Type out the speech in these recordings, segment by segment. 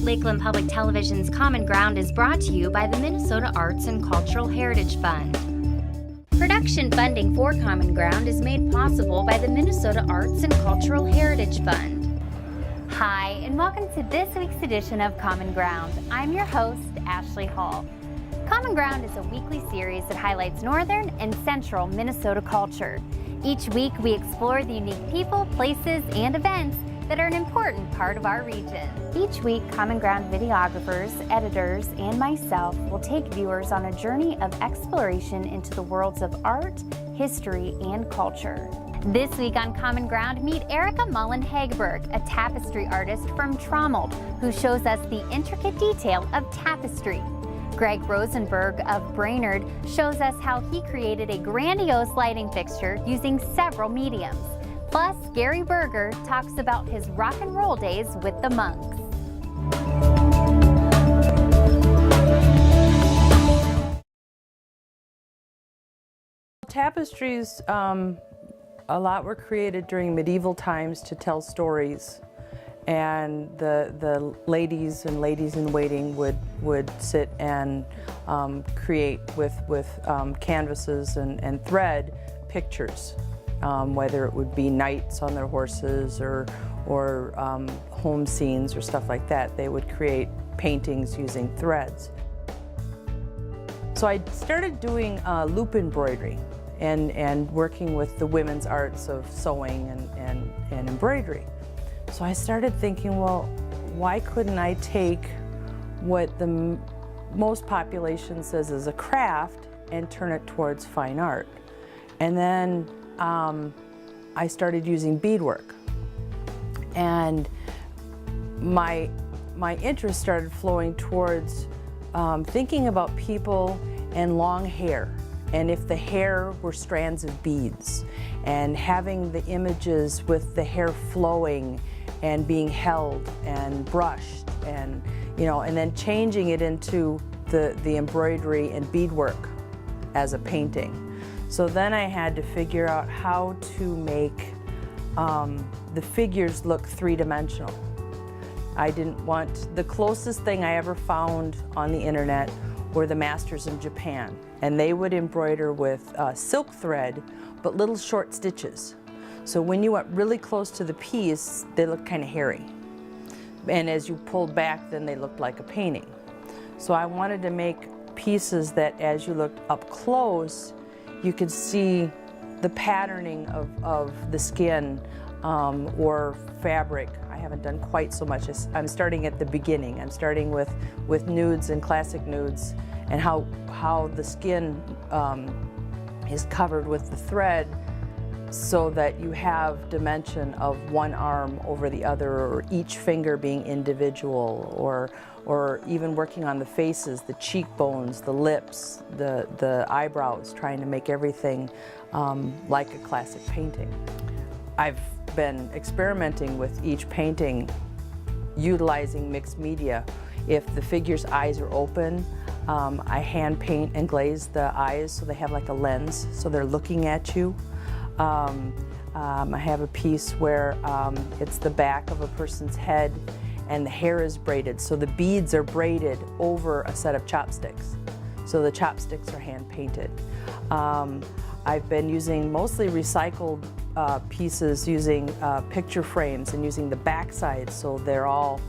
Lakeland Public Television's Common Ground is brought to you by the Minnesota Arts and Cultural Heritage Fund. Production funding for Common Ground is made possible by the Minnesota Arts and Cultural Heritage Fund. Hi, and welcome to this week's edition of Common Ground. I'm your host, Ashley Hall. Common Ground is a weekly series that highlights northern and central Minnesota culture. Each week, we explore the unique people, places, and events that are an important part of our region. Each week, Common Ground videographers, editors, and myself will take viewers on a journey of exploration into the worlds of art, history, and culture. This week on Common Ground, meet Erica Mullen Hagberg, a tapestry artist from Trommelt, who shows us the intricate detail of tapestry. Greg Rosenberg of Brainerd shows us how he created a grandiose lighting fixture using several mediums. Plus, Gary Berger talks about his rock and roll days with the Monks. Tapestries, a lot were created during medieval times to tell stories, and the ladies and ladies-in-waiting would sit and create with canvases and thread pictures. Whether it would be knights on their horses or home scenes or stuff like that. They would create paintings using threads. So I started doing loop embroidery and working with the women's arts of sewing and embroidery. So I started thinking, well, why couldn't I take what the most population says is a craft and turn it towards fine art? And then I started using beadwork, and my interest started flowing towards thinking about people and long hair, and if the hair were strands of beads, and having the images with the hair flowing and being held and brushed, and and then changing it into the embroidery and beadwork as a painting. So then I had to figure out how to make the figures look three-dimensional. I didn't want, the closest thing I ever found on the internet were the masters in Japan. And they would embroider with silk thread, but little short stitches. So when you went really close to the piece, they looked kind of hairy. And as you pulled back, then they looked like a painting. So I wanted to make pieces that as you looked up close, you could see the patterning of the skin or fabric. I haven't done quite so much. I'm starting at the beginning. I'm starting with nudes and classic nudes, and how the skin is covered with the thread so that you have dimension of one arm over the other, or each finger being individual, or even working on the faces, the cheekbones, the lips, the eyebrows, trying to make everything like a classic painting. I've been experimenting with each painting utilizing mixed media. If the figure's eyes are open, I hand paint and glaze the eyes so they have like a lens, so they're looking at you. I have a piece where it's the back of a person's head and the hair is braided, so the beads are braided over a set of chopsticks. So the chopsticks are hand painted. I've been using mostly recycled pieces, using picture frames and using the backside so they're all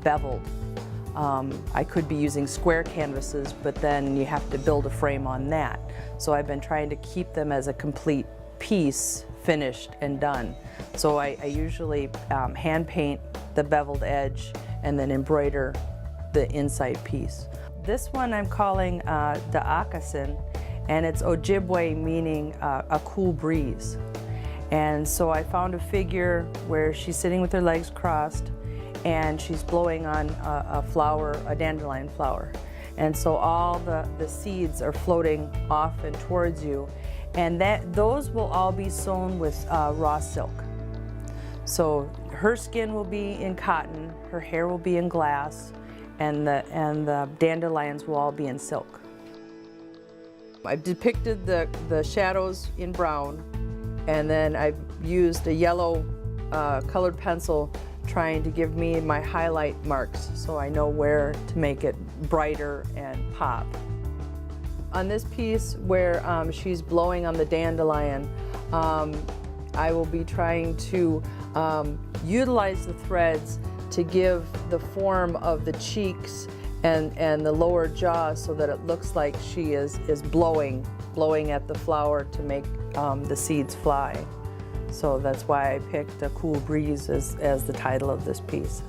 beveled. I could be using square canvases, but then you have to build a frame on that. So I've been trying to keep them as a complete piece, finished and done. So I usually hand paint the beveled edge and then embroider the inside piece. This one I'm calling the Akasin, and it's Ojibwe, meaning a cool breeze. And so I found a figure where she's sitting with her legs crossed and she's blowing on a flower, a dandelion flower. And so all the seeds are floating off and towards you, and those will all be sewn with raw silk. So her skin will be in cotton, her hair will be in glass, and the dandelions will all be in silk. I've depicted the shadows in brown, and then I've used a yellow colored pencil trying to give me my highlight marks so I know where to make it brighter and pop. On this piece where she's blowing on the dandelion, I will be trying to utilize the threads to give the form of the cheeks and the lower jaw so that it looks like she is blowing at the flower to make the seeds fly. So that's why I picked A Cool Breeze as the title of this piece.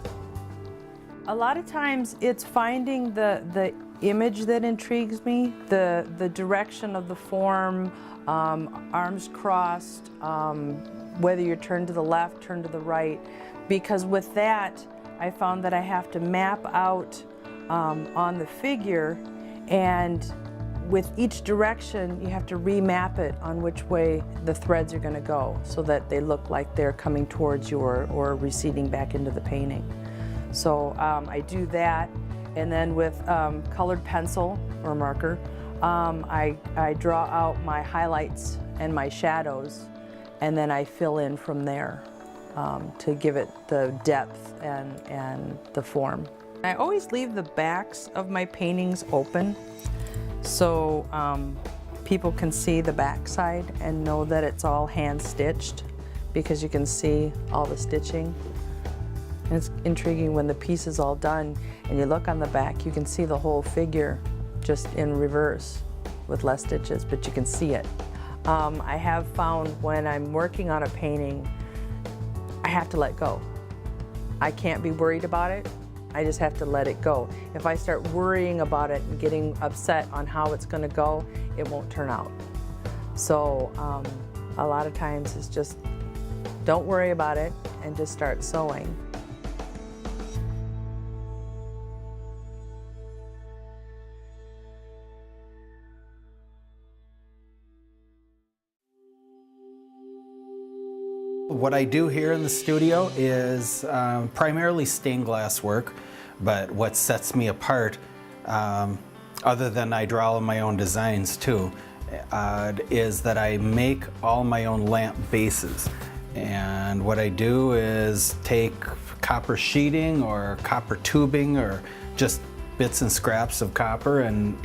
A lot of times it's finding the image that intrigues me, the direction of the form, arms crossed, whether you're turned to the left, turned to the right, because with that I found that I have to map out on the figure, and with each direction you have to remap it on which way the threads are going to go so that they look like they're coming towards you or receding back into the painting. So I do that, and then with colored pencil or marker, I draw out my highlights and my shadows, and then I fill in from there to give it the depth and the form. I always leave the backs of my paintings open so people can see the backside and know that it's all hand stitched, because you can see all the stitching. And it's intriguing when the piece is all done and you look on the back, you can see the whole figure just in reverse with less stitches, but you can see it. I have found when I'm working on a painting, I have to let go. I can't be worried about it. I just have to let it go. If I start worrying about it and getting upset on how it's going to go, it won't turn out. So a lot of times it's just don't worry about it and just start sewing. What I do here in the studio is primarily stained glass work, but what sets me apart, other than I draw all of my own designs too, is that I make all my own lamp bases. And what I do is take copper sheeting or copper tubing or just bits and scraps of copper and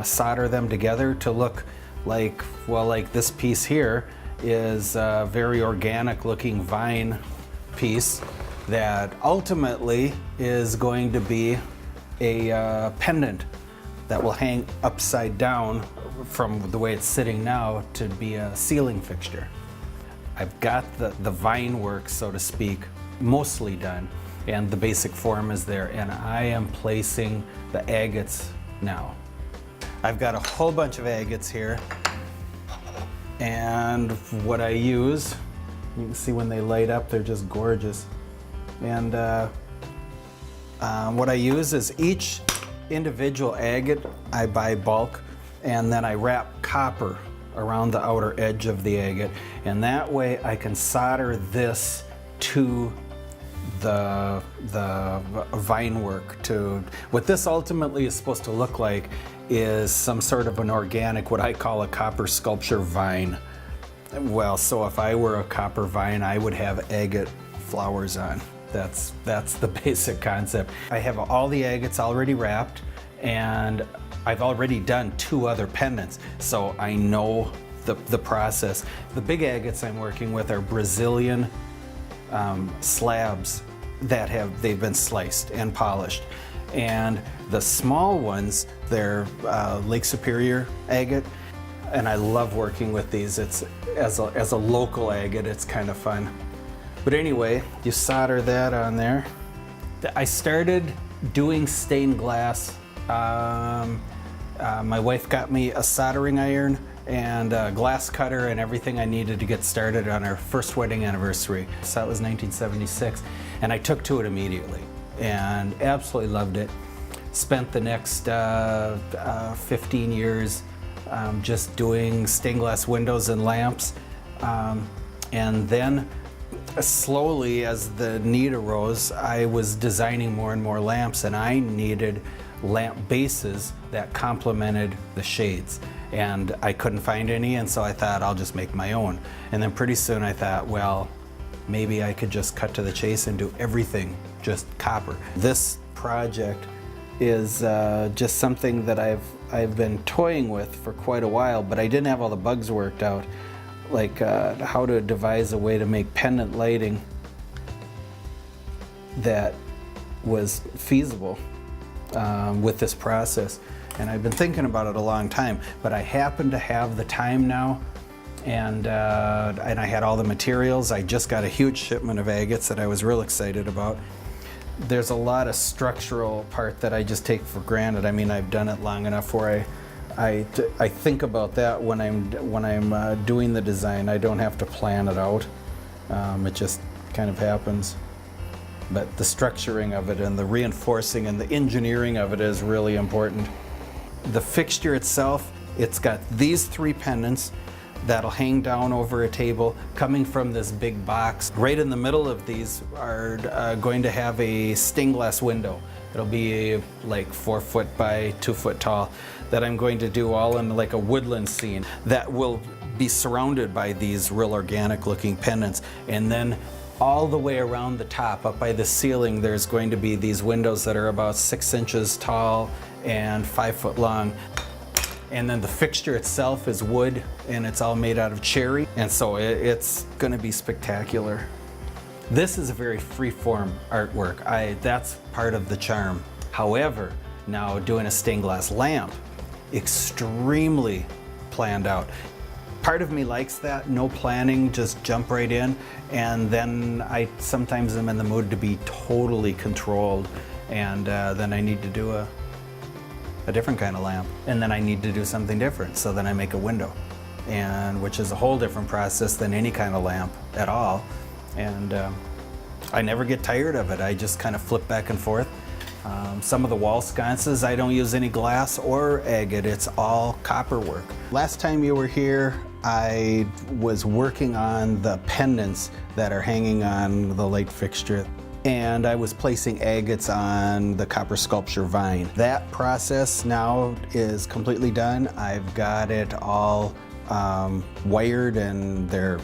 solder them together to look like, well, like this piece here is a very organic looking vine piece that ultimately is going to be a pendant that will hang upside down from the way it's sitting now to be a ceiling fixture. I've got the vine work, so to speak, mostly done, and the basic form is there, and I am placing the agates now. I've got a whole bunch of agates here. And what I use, you can see when they light up, they're just gorgeous. And what I use is each individual agate I buy bulk, and then I wrap copper around the outer edge of the agate, and that way I can solder this to the vine work. To what this ultimately is supposed to look like is some sort of an organic, what I call a copper sculpture vine. Well, so if I were a copper vine, I would have agate flowers on. That's the basic concept. I have all the agates already wrapped, and I've already done 2 other pendants, so I know the process. The big agates I'm working with are Brazilian slabs that they've been sliced and polished. And the small ones, they're Lake Superior agate, and I love working with these. It's as a local agate, it's kind of fun. But anyway, you solder that on there. I started doing stained glass. My wife got me a soldering iron and a glass cutter and everything I needed to get started on our first wedding anniversary. So that was 1976, and I took to it immediately and absolutely loved it. Spent the next 15 years just doing stained glass windows and lamps, and then slowly, as the need arose, I was designing more and more lamps, and I needed lamp bases that complemented the shades, and I couldn't find any, and so I thought I'll just make my own. And then pretty soon I thought, well, maybe I could just cut to the chase and do everything just copper. This project is just something that I've been toying with for quite a while, but I didn't have all the bugs worked out, like how to devise a way to make pendant lighting that was feasible with this process. And I've been thinking about it a long time, but I happen to have the time now, and I had all the materials. I just got a huge shipment of agates that I was real excited about. There's a lot of structural part that I just take for granted. I mean, I've done it long enough where I think about that when I'm doing the design. I don't have to plan it out. It just kind of happens. But the structuring of it and the reinforcing and the engineering of it is really important. The fixture itself, it's got these 3 pendants that'll hang down over a table coming from this big box. Right in the middle of these are going to have a stained glass window. It'll be like 4 foot by 2 foot tall that I'm going to do all in like a woodland scene that will be surrounded by these real organic looking pendants. And then all the way around the top, up by the ceiling, there's going to be these windows that are about 6 inches tall and 5 foot long. And then the fixture itself is wood, and it's all made out of cherry, and so it's going to be spectacular. This is a very free-form artwork. That's part of the charm. However, now doing a stained glass lamp, extremely planned out. Part of me likes that, no planning, just jump right in, and then I sometimes am in the mood to be totally controlled, and then I need to do a different kind of lamp, and then I need to do something different, so then I make a window, and which is a whole different process than any kind of lamp at all, and I never get tired of it. I just kind of flip back and forth. Some of the wall sconces, I don't use any glass or agate, it's all copper work. Last time you were here, I was working on the pendants that are hanging on the light fixture, and I was placing agates on the copper sculpture vine. That process now is completely done. I've got it all wired, and they're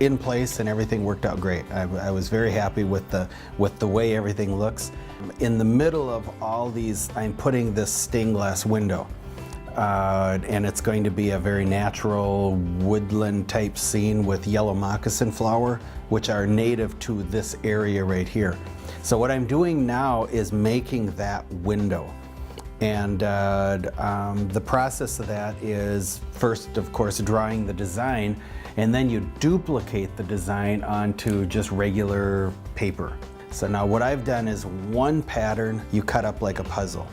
in place, and everything worked out great. I was very happy with the way everything looks. In the middle of all these, I'm putting this stained glass window, and it's going to be a very natural woodland type scene with yellow moccasin flower, which are native to this area right here. So what I'm doing now is making that window. And the process of that is first, of course, drawing the design, and then you duplicate the design onto just regular paper. So now what I've done is one pattern you cut up like a puzzle,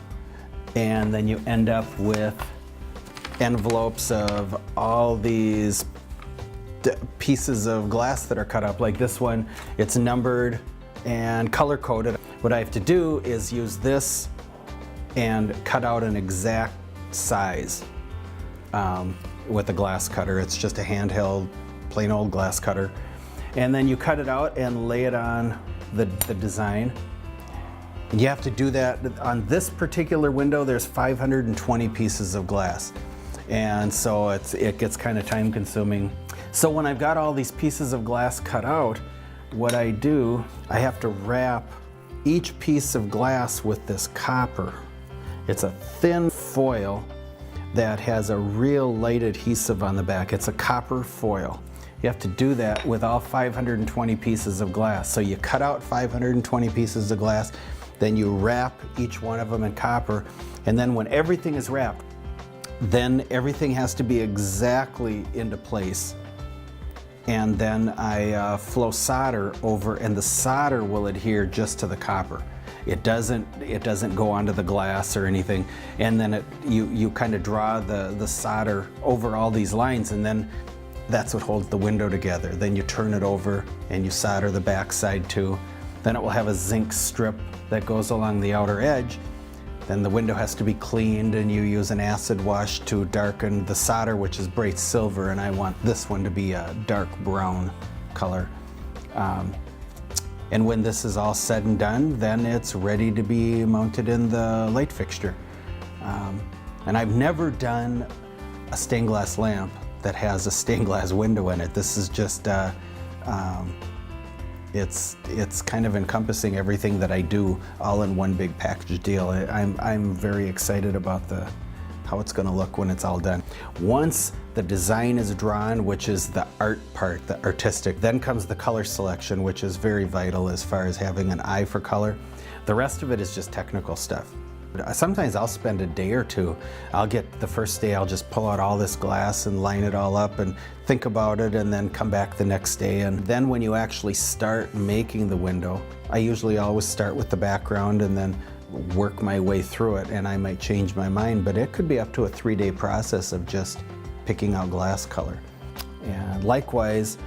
and then you end up with envelopes of all these pieces of glass that are cut up. Like this one, it's numbered and color coded. What I have to do is use this and cut out an exact size with a glass cutter. It's just a handheld, plain old glass cutter. And then you cut it out and lay it on the design. And you have to do that on this particular window. There's 520 pieces of glass, and so it gets kind of time consuming. So when I've got all these pieces of glass cut out, what I do, I have to wrap each piece of glass with this copper. It's a thin foil that has a real light adhesive on the back. It's a copper foil. You have to do that with all 520 pieces of glass. So you cut out 520 pieces of glass, then you wrap each one of them in copper, and then when everything is wrapped, then everything has to be exactly into place. And then I flow solder over, and the solder will adhere just to the copper. It doesn't go onto the glass or anything. And then you kind of draw the solder over all these lines, and then that's what holds the window together. Then you turn it over and you solder the back side too. Then it will have a zinc strip that goes along the outer edge. Then the window has to be cleaned, and you use an acid wash to darken the solder, which is bright silver, and I want this one to be a dark brown color. And when this is all said and done, then it's ready to be mounted in the light fixture. And I've never done a stained glass lamp that has a stained glass window in it. This is just It's kind of encompassing everything that I do all in one big package deal. I'm very excited about how it's going to look when it's all done. Once the design is drawn, which is the art part, the artistic, then comes the color selection, which is very vital as far as having an eye for color. The rest of it is just technical stuff. Sometimes I'll spend a day or two. The first day I'll just pull out all this glass and line it all up and think about it, and then come back the next day. And then when you actually start making the window, I usually always start with the background and then work my way through it, and I might change my mind, but it could be up to a 3-day process of just picking out glass color. And likewise,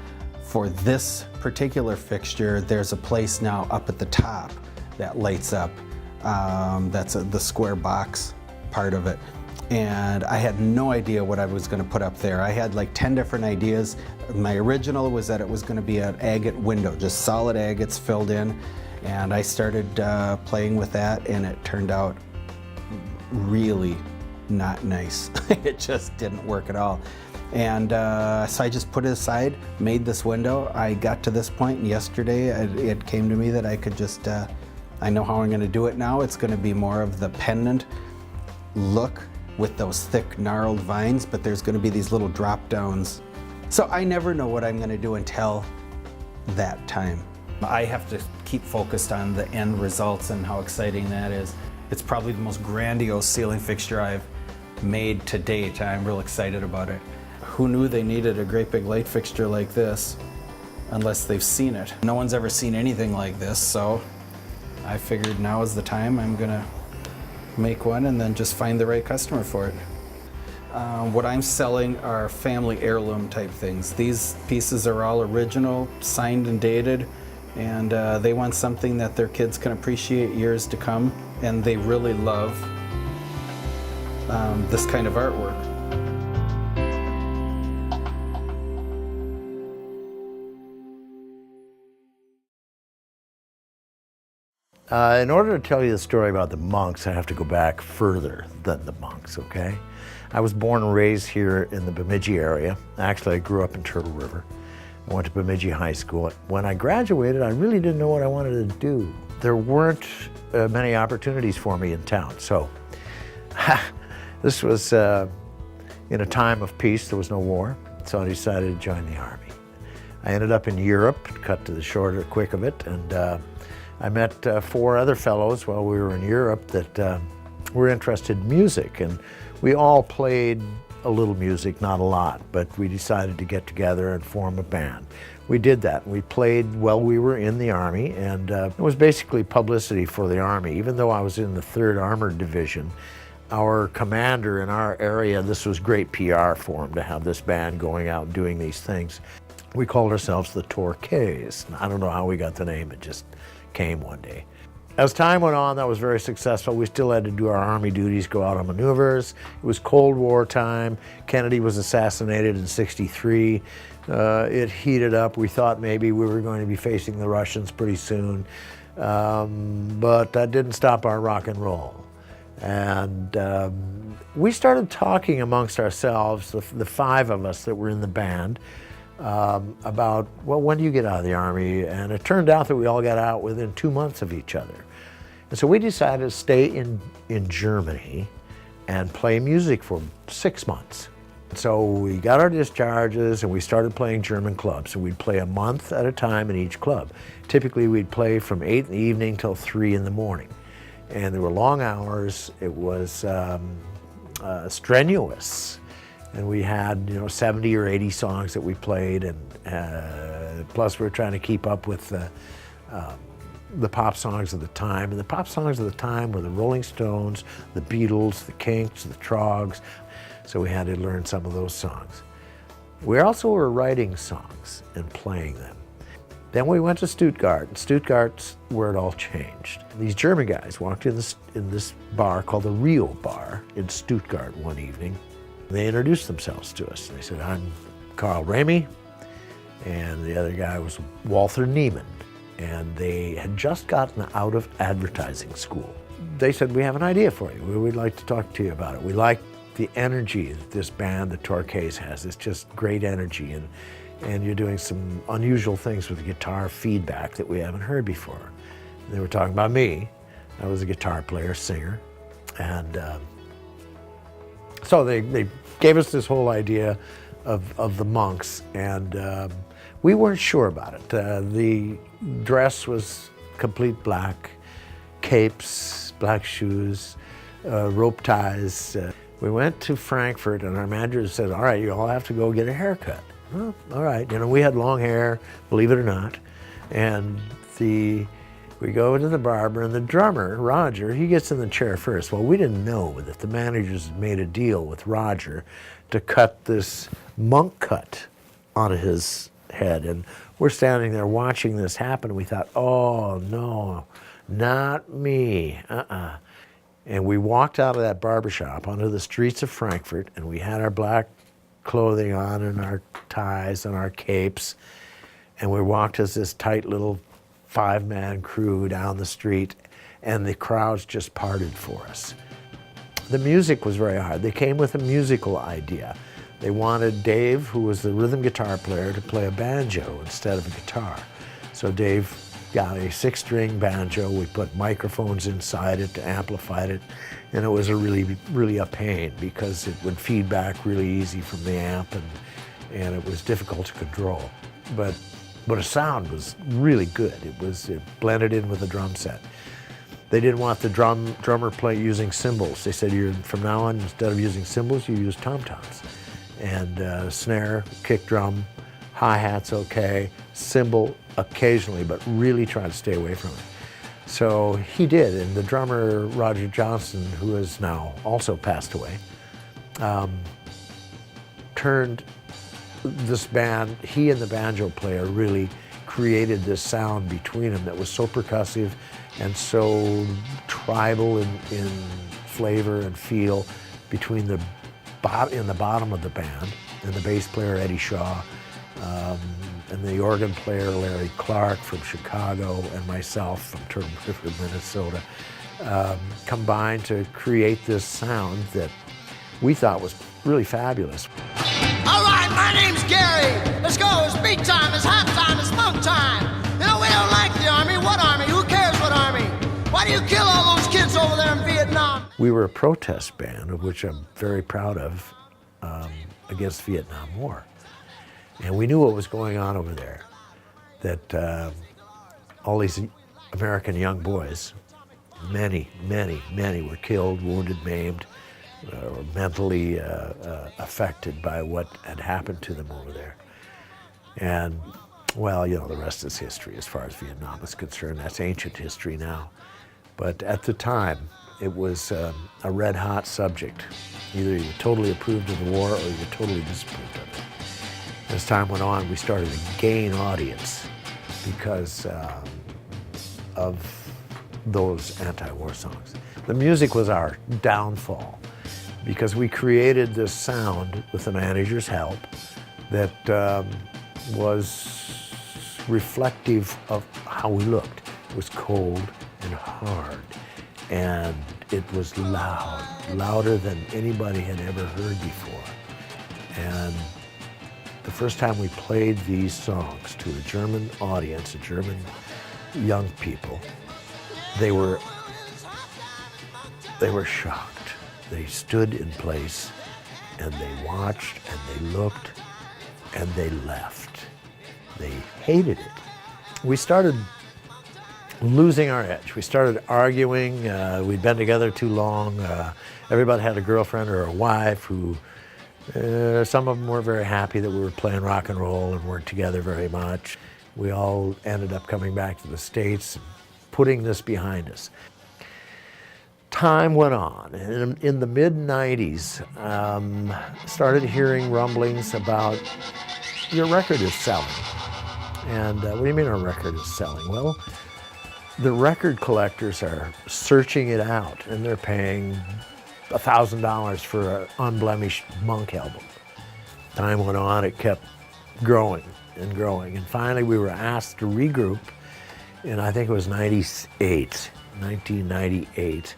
for this particular fixture, there's a place now up at the top that lights up. That's the square box part of it. And I had no idea what I was going to put up there. I had like 10 different ideas. My original was that it was going to be an agate window, just solid agates filled in. And I started playing with that, and it turned out really not nice. It just didn't work at all. And so I just put it aside, made this window. I got to this point, and yesterday it came to me that I could just, I know how I'm going to do it now. It's going to be more of the pendant look with those thick gnarled vines, but there's going to be these little drop downs. So I never know what I'm going to do until that time. I have to keep focused on the end results and how exciting that is. It's probably the most grandiose ceiling fixture I've made to date. I'm real excited about it. Who knew they needed a great big light fixture like this unless they've seen it? No one's ever seen anything like this, so I figured now is the time. I'm gonna make one and then just find the right customer for it. What I'm selling are family heirloom type things. These pieces are all original, signed and dated, and they want something that their kids can appreciate years to come, and they really love this kind of artwork. In order to tell you the story about the monks, I have to go back further than the monks, okay? I was born and raised here in the Bemidji area. Actually, I grew up in Turtle River. I went to Bemidji High School. When I graduated, I really didn't know what I wanted to do. There weren't many opportunities for me in town, so this was in a time of peace. There was no war, so I decided to join the Army. I ended up in Europe, cut to the short or quick of it, and I met 4 other fellows while we were in Europe that were interested in music, and we all played a little music, not a lot, but we decided to get together and form a band. We did that. We played while we were in the Army, and it was basically publicity for the Army. Even though I was in the 3rd Armored Division, our commander in our area, this was great PR for him to have this band going out and doing these things. We called ourselves the Torquays. I don't know how we got the name, it just came one day. As time went on, that was very successful. We still had to do our Army duties, go out on maneuvers. It was Cold War time. Kennedy was assassinated in '63. It heated up. We thought maybe we were going to be facing the Russians pretty soon. But that didn't stop our rock and roll. And we started talking amongst ourselves, the 5 of us that were in the band, about, well, when do you get out of the Army? And it turned out that we all got out within 2 months of each other. And so we decided to stay in Germany and play music for 6 months. So we got our discharges and we started playing German clubs. And we'd play a month at a time in each club. Typically we'd play from 8 in the evening till 3 in the morning. And there were long hours. It was strenuous. And we had, 70 or 80 songs that we played, and plus we were trying to keep up with the pop songs of the time. And the pop songs of the time were the Rolling Stones, the Beatles, the Kinks, the Troggs. So we had to learn some of those songs. We also were writing songs and playing them. Then we went to Stuttgart, and Stuttgart's where it all changed. These German guys walked in this bar called the Rio Bar in Stuttgart one evening. They introduced themselves to us. They said, I'm Carl Ramey, and the other guy was Walter Niemann, and they had just gotten out of advertising school. They said, we have an idea for you. We'd like to talk to you about it. We like the energy that this band, the Torquays, has. It's just great energy, and you're doing some unusual things with the guitar feedback that we haven't heard before. They were talking about me. I was a guitar player, singer, and so they gave us this whole idea of the Monks, and we weren't sure about it. The dress was complete black, capes, black shoes, rope ties. We went to Frankfurt, and our manager said, all right, you all have to go get a haircut. Well, all right, you know, we had long hair, believe it or not, and we go to the barber, and the drummer, Roger, he gets in the chair first. Well, we didn't know that the managers had made a deal with Roger to cut this monk cut onto his head. And we're standing there watching this happen. We thought, oh, no, not me, And we walked out of that barbershop onto the streets of Frankfurt, and we had our black clothing on and our ties and our capes. And we walked as this tight little 5-man crew down the street, and the crowds just parted for us. The music was very hard. They came with a musical idea. They wanted Dave, who was the rhythm guitar player, to play a banjo instead of a guitar. So Dave got a 6-string banjo. We put microphones inside it to amplify it, and it was really a pain because it would feed back really easy from the amp, and it was difficult to control. But the sound was really good. It blended in with the drum set. They didn't want the drummer using cymbals. They said, from now on, instead of using cymbals, you use tom-toms. And snare, kick drum, hi-hats okay, cymbal occasionally, but really try to stay away from it. So he did, and the drummer, Roger Johnson, who has now also passed away, turned this band, he and the banjo player really created this sound between them that was so percussive and so tribal in flavor and feel between the bottom of the band and the bass player Eddie Shaw and the organ player Larry Clark from Chicago and myself from Turtle River, Minnesota, combined to create this sound that we thought was really fabulous. All right, my name's Gary. Let's go. It's beat time. It's half time. It's smoke time. You know, we don't like the Army. What Army? Who cares what Army? Why do you kill all those kids over there in Vietnam? We were a protest band, of which I'm very proud of, against the Vietnam War. And we knew what was going on over there, that all these American young boys, many were killed, wounded, maimed, or mentally affected by what had happened to them over there. And, well, you know, the rest is history as far as Vietnam is concerned. That's ancient history now. But at the time, it was a red-hot subject. Either you totally approved of the war or you totally disapproved of it. As time went on, we started to gain audience because of those anti-war songs. The music was our downfall, because we created this sound with the manager's help that was reflective of how we looked. It was cold and hard, and it was loud, louder than anybody had ever heard before. And the first time we played these songs to a German audience, a German young people, they were shocked. They stood in place and they watched and they looked and they left. They hated it. We started losing our edge. We started arguing. We'd been together too long. Everybody had a girlfriend or a wife who, some of them were very happy that we were playing rock and roll and weren't together very much. We all ended up coming back to the States and putting this behind us. Time went on, and in the mid-90s, started hearing rumblings about your record is selling. And what do you mean our record is selling? Well, the record collectors are searching it out, and they're paying $1,000 for an unblemished Monk album. Time went on, it kept growing and growing, and finally we were asked to regroup in, I think it was 1998,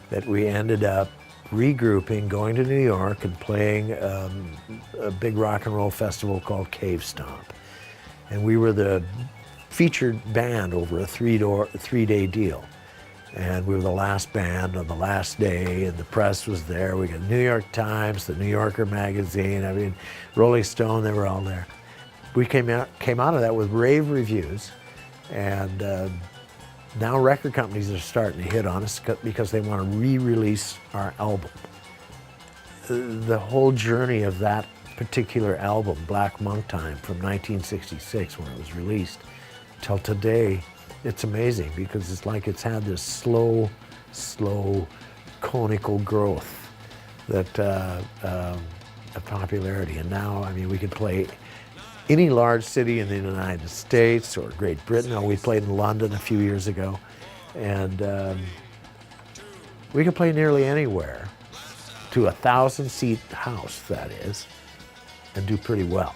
that we ended up regrouping, going to New York and playing a big rock and roll festival called Cave Stomp. And we were the featured band over a three-day deal. And we were the last band on the last day, and the press was there. We got New York Times, the New Yorker magazine, I mean, Rolling Stone, they were all there. We came out of that with rave reviews, and now record companies are starting to hit on us because they want to re-release our album. The whole journey of that particular album, Black Monk Time, from 1966 when it was released, till today, it's amazing because it's like it's had this slow conical growth that of popularity. And now, I mean, we can play any large city in the United States or Great Britain. Oh, we played in London a few years ago, and we can play nearly anywhere, to a 1,000-seat house, that is, and do pretty well.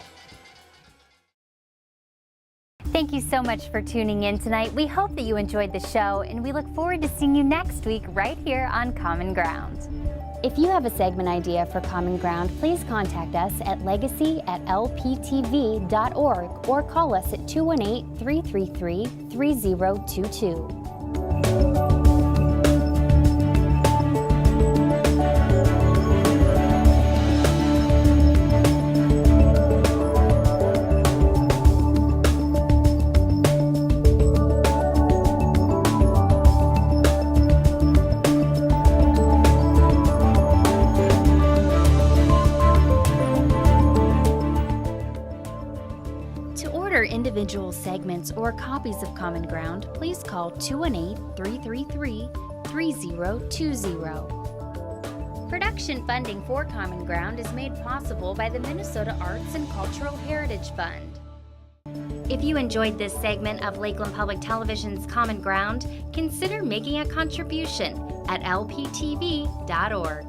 Thank you so much for tuning in tonight. We hope that you enjoyed the show, and we look forward to seeing you next week right here on Common Ground. If you have a segment idea for Common Ground, please contact us at legacy@lptv.org or call us at 218-333-3022. Individual segments or copies of Common Ground, please call 218-333-3020. Production funding for Common Ground is made possible by the Minnesota Arts and Cultural Heritage Fund. If you enjoyed this segment of Lakeland Public Television's Common Ground, consider making a contribution at lptv.org.